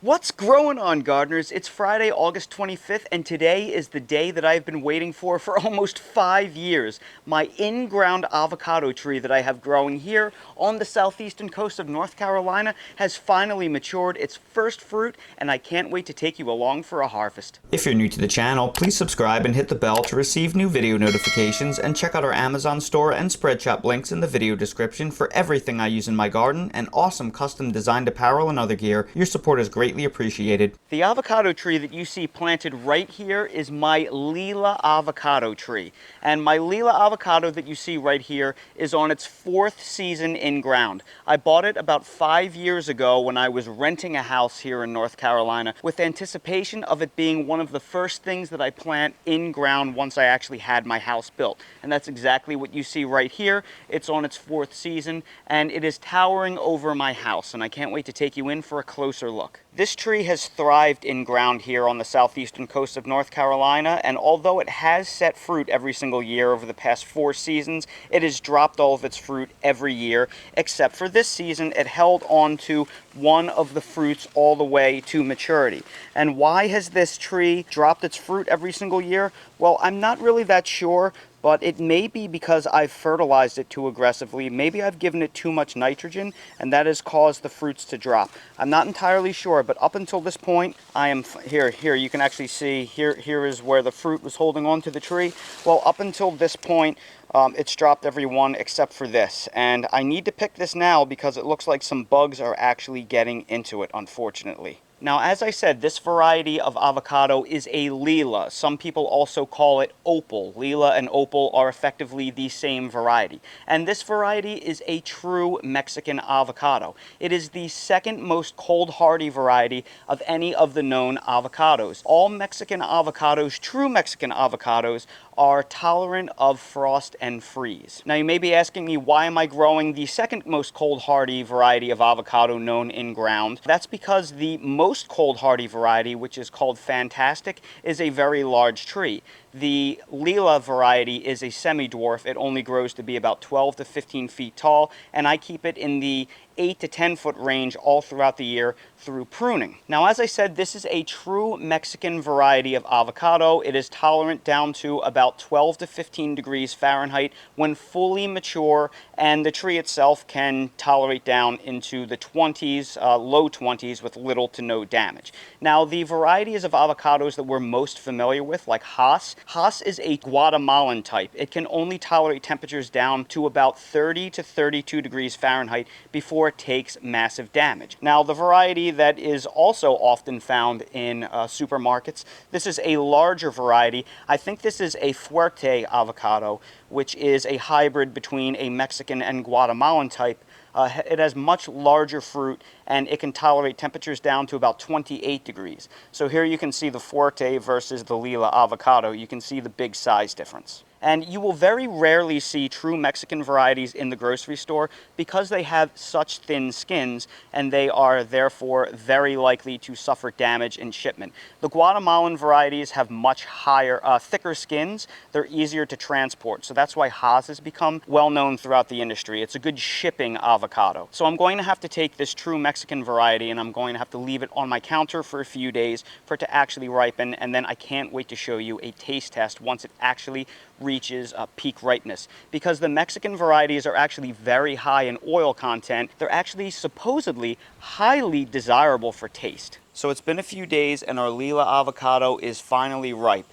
What's growing on, gardeners? It's Friday, August 25th, and today is the day that I've been waiting for almost 5 years. My in-ground avocado tree that I have growing here on the southeastern coast of North Carolina has finally matured its first fruit, and I can't wait to take you along for a harvest. If you're new to the channel, please subscribe and hit the bell to receive new video notifications, and check out our Amazon store and Spreadshop links in the video description for everything I use in my garden and awesome custom designed apparel and other gear. Your support is greatly appreciated. The avocado tree that you see planted right here is my Lila Avocado tree. And my Lila Avocado that you see right here is on its 4th season in ground. I bought it about 5 years ago when I was renting a house here in North Carolina with anticipation of it being one of the first things that I plant in ground once I actually had my house built. And that's exactly what you see right here. It's on its 4th season and it is towering over my house, and I can't wait to take you in for a closer look. This tree has thrived in ground here on the southeastern coast of North Carolina, and although it has set fruit every single year over the past 4 seasons, it has dropped all of its fruit every year, except for this season. It held on to one of the fruits all the way to maturity. And why has this tree dropped its fruit every single year? Well, I'm not really that sure, but it may be because I've fertilized it too aggressively. Maybe I've given it too much nitrogen, and that has caused the fruits to drop. I'm not entirely sure, but up until this point, I am here. You can actually see here is where the fruit was holding on to the tree. Well, up until this point, it's dropped every one except for this, and I need to pick this now because it looks like some bugs are actually getting into it, unfortunately. Now, as I said, this variety of avocado is a Lila. Some people also call it Opal. Lila and Opal are effectively the same variety. And this variety is a true Mexican avocado. It is the second most cold hardy variety of any of the known avocados. All Mexican avocados, true Mexican avocados, are tolerant of frost and freeze. Now, you may be asking me, why am I growing the second most cold hardy variety of avocado known in ground? That's because the most cold hardy variety, which is called Fantastic, is a very large tree. The Lila variety is a semi-dwarf. It only grows to be about 12 to 15 feet tall, and I keep it in the 8 to 10 foot range all throughout the year through pruning. Now, as I said, this is a true Mexican variety of avocado. It is tolerant down to about 12 to 15 degrees Fahrenheit when fully mature, and the tree itself can tolerate down into the 20s, low 20s with little to no damage. Now, the varieties of avocados that we're most familiar with, like Hass is a Guatemalan type. It can only tolerate temperatures down to about 30 to 32 degrees Fahrenheit before it takes massive damage. Now, the variety that is also often found in supermarkets, this is a larger variety. I think this is a Fuerte avocado, which is a hybrid between a Mexican and Guatemalan type. It has much larger fruit, and it can tolerate temperatures down to about 28 degrees. So here you can see the Fuerte versus the Lila Avocado. You can see the big size difference. And you will very rarely see true Mexican varieties in the grocery store because they have such thin skins, and they are therefore very likely to suffer damage in shipment. The Guatemalan varieties have much higher, thicker skins. They're easier to transport. So that's why Hass has become well known throughout the industry. It's a good shipping avocado. So I'm going to have to take this true Mexican variety, and I'm going to have to leave it on my counter for a few days for it to actually ripen, and then I can't wait to show you a taste test once it actually reaches peak ripeness, because the Mexican varieties are actually very high in oil content. They're actually supposedly highly desirable for taste. So it's been a few days and our Lila avocado is finally ripe.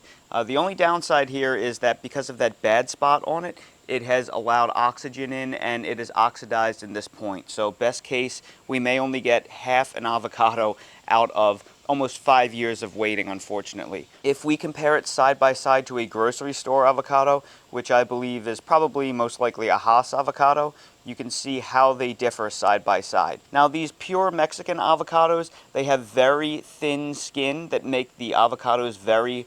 The only downside here is that because of that bad spot on it, it has allowed oxygen in and it is oxidized in this point. So best case, we may only get half an avocado out of almost 5 years of waiting, unfortunately. If we compare it side by side to a grocery store avocado, which I believe is probably most likely a Hass avocado, you can see how they differ side by side. Now, these pure Mexican avocados, they have very thin skin that make the avocados very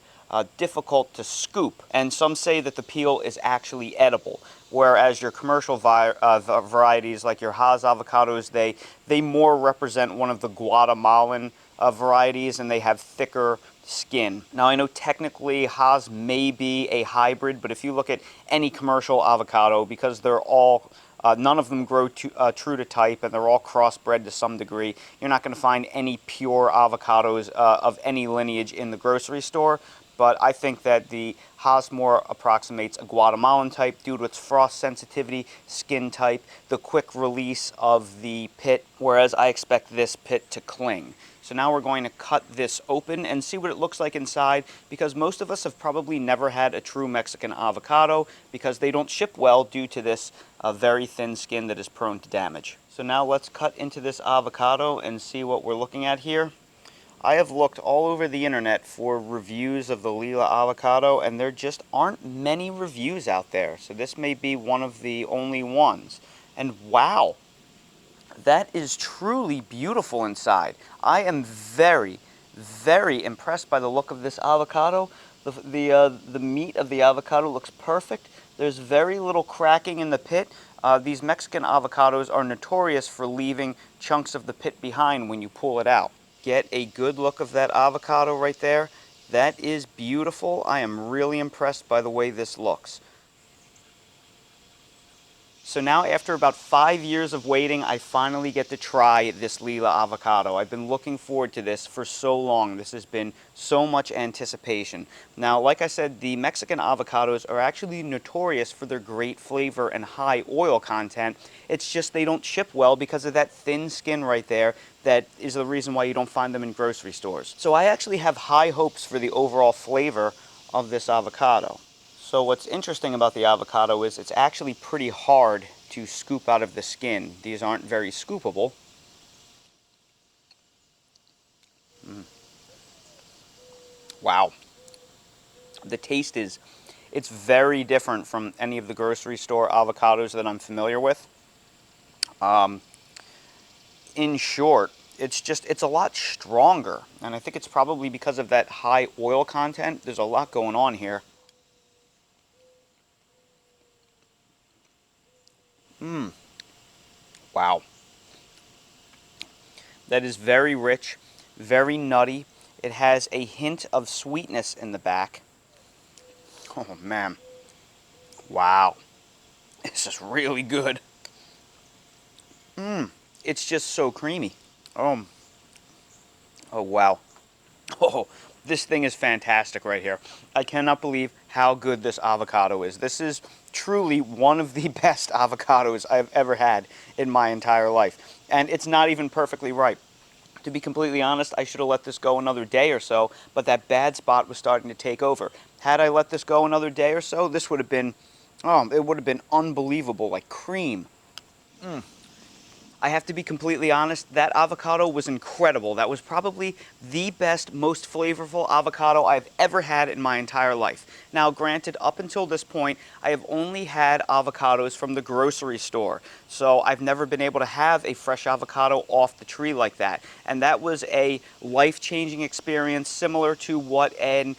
difficult to scoop, and some say that the peel is actually edible, whereas your commercial varieties like your Hass avocados, they more represent one of the Guatemalan varieties, and they have thicker skin. Now, I know technically Hass may be a hybrid, but if you look at any commercial avocado, because they're all None of them grow true to type, and they're all crossbred to some degree. You're not going to find any pure avocados of any lineage in the grocery store, but I think that the Haas more approximates a Guatemalan type due to its frost sensitivity, skin type, the quick release of the pit, whereas I expect this pit to cling. So now we're going to cut this open and see what it looks like inside, because most of us have probably never had a true Mexican avocado because they don't ship well due to this very thin skin that is prone to damage. So now let's cut into this avocado and see what we're looking at here. I have looked all over the internet for reviews of the Lila Avocado, and there just aren't many reviews out there. So this may be one of the only ones. And wow, that is truly beautiful inside. I am very, very impressed by the look of this avocado. The meat of the avocado looks perfect. There's very little cracking in the pit. These Mexican avocados are notorious for leaving chunks of the pit behind when you pull it out. Get a good look of that avocado right there. That is beautiful. I am really impressed by the way this looks. So now, after about 5 years of waiting, I finally get to try this Lila Avocado. I've been looking forward to this for so long. This has been so much anticipation. Now, like I said, the Mexican avocados are actually notorious for their great flavor and high oil content. It's just they don't ship well because of that thin skin right there. That is the reason why you don't find them in grocery stores. So I actually have high hopes for the overall flavor of this avocado. So what's interesting about the avocado is it's actually pretty hard to scoop out of the skin. These aren't very scoopable. Wow. The taste is, it's very different from any of the grocery store avocados that I'm familiar with. In short, it's a lot stronger. And I think it's probably because of that high oil content. There's a lot going on here. Wow. That is very rich, very nutty. It has a hint of sweetness in the back. Oh man. Wow. This is really good. It's just so creamy. Oh wow. Oh, this thing is fantastic right here. I cannot believe how good this avocado is. This is truly one of the best avocados I've ever had in my entire life. And it's not even perfectly ripe. To be completely honest, I should have let this go another day or so, but that bad spot was starting to take over. Had I let this go another day or so, this would have been, it would have been unbelievable, like cream. I have to be completely honest, that avocado was incredible. That was probably the best, most flavorful avocado I've ever had in my entire life. Now, granted, up until this point, I have only had avocados from the grocery store. So I've never been able to have a fresh avocado off the tree like that. And that was a life-changing experience similar to what a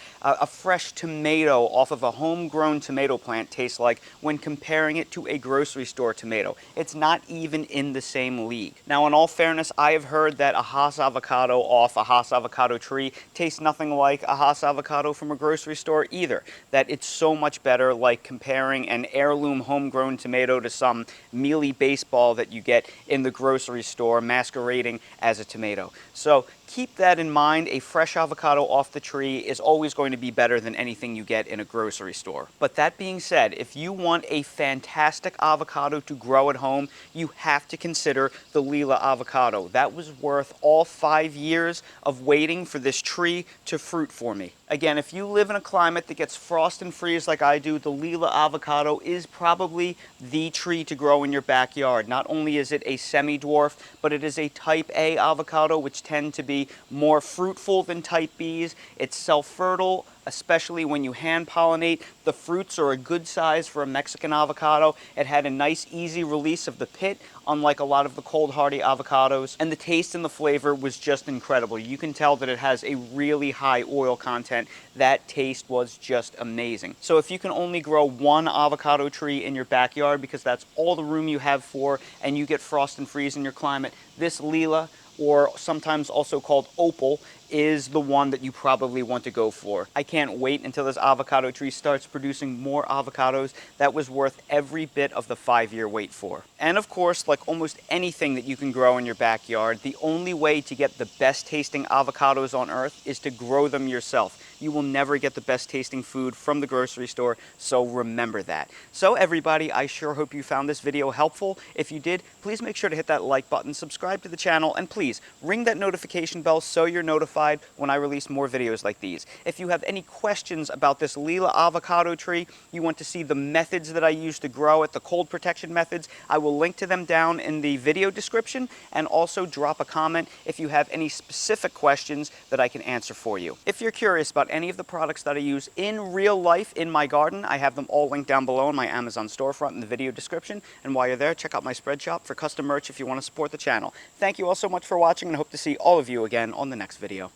fresh tomato off of a homegrown tomato plant tastes like when comparing it to a grocery store tomato. It's not even in the same league. Now, in all fairness, I have heard that a Haas avocado off a Haas avocado tree tastes nothing like a Haas avocado from a grocery store either. That it's so much better, like comparing an heirloom homegrown tomato to some mealy baseball that you get in the grocery store masquerading as a tomato. So keep that in mind. A fresh avocado off the tree is always going to be better than anything you get in a grocery store. But that being said, if you want a fantastic avocado to grow at home, you have to consider the Lila Avocado. That was worth all 5 years of waiting for this tree to fruit for me. Again, if you live in a climate that gets frost and freeze like I do, the Lila Avocado is probably the tree to grow in your backyard. Not only is it a semi-dwarf, but it is a type A avocado, which tend to be more fruitful than type Bs. It's self-fertile, especially when you hand pollinate. The fruits are a good size for a Mexican avocado. It had a nice easy release of the pit, unlike a lot of the cold hardy avocados. And the taste and the flavor was just incredible. You can tell that it has a really high oil content. That taste was just amazing. So if you can only grow one avocado tree in your backyard because that's all the room you have for, and you get frost and freeze in your climate, this Lila or sometimes also called Opal, is the one that you probably want to go for. I can't wait until this avocado tree starts producing more avocados. That was worth every bit of the 5-year wait for. And of course, like almost anything that you can grow in your backyard, the only way to get the best tasting avocados on earth is to grow them yourself. You will never get the best tasting food from the grocery store, so remember that. So everybody, I sure hope you found this video helpful. If you did, please make sure to hit that like button, subscribe to the channel, and please ring that notification bell so you're notified when I release more videos like these. If you have any questions about this Lila avocado tree, you want to see the methods that I use to grow it, the cold protection methods, I will link to them down in the video description, and also drop a comment if you have any specific questions that I can answer for you. If you're curious about any of the products that I use in real life in my garden, I have them all linked down below in my Amazon storefront in the video description. And while you're there, check out my spread shop for custom merch if you want to support the channel. Thank you all so much for watching, and I hope to see all of you again on the next video.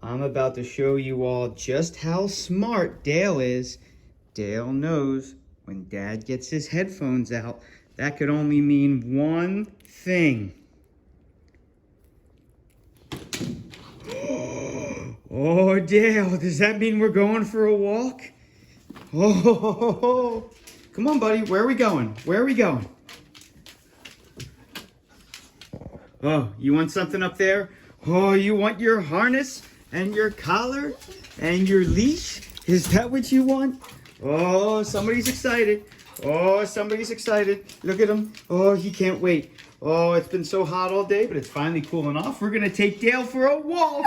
I'm about to show you all just how smart Dale is. Dale knows when Dad gets his headphones out, that could only mean one thing. Oh, Dale, does that mean we're going for a walk? Oh, come on, buddy. Where are we going? Where are we going? Oh, you want something up there? Oh, you want your harness and your collar and your leash? Is that what you want? Oh, somebody's excited. Oh, somebody's excited. Look at him. Oh, he can't wait. Oh, it's been so hot all day, but it's finally cooling off. We're going to take Dale for a walk.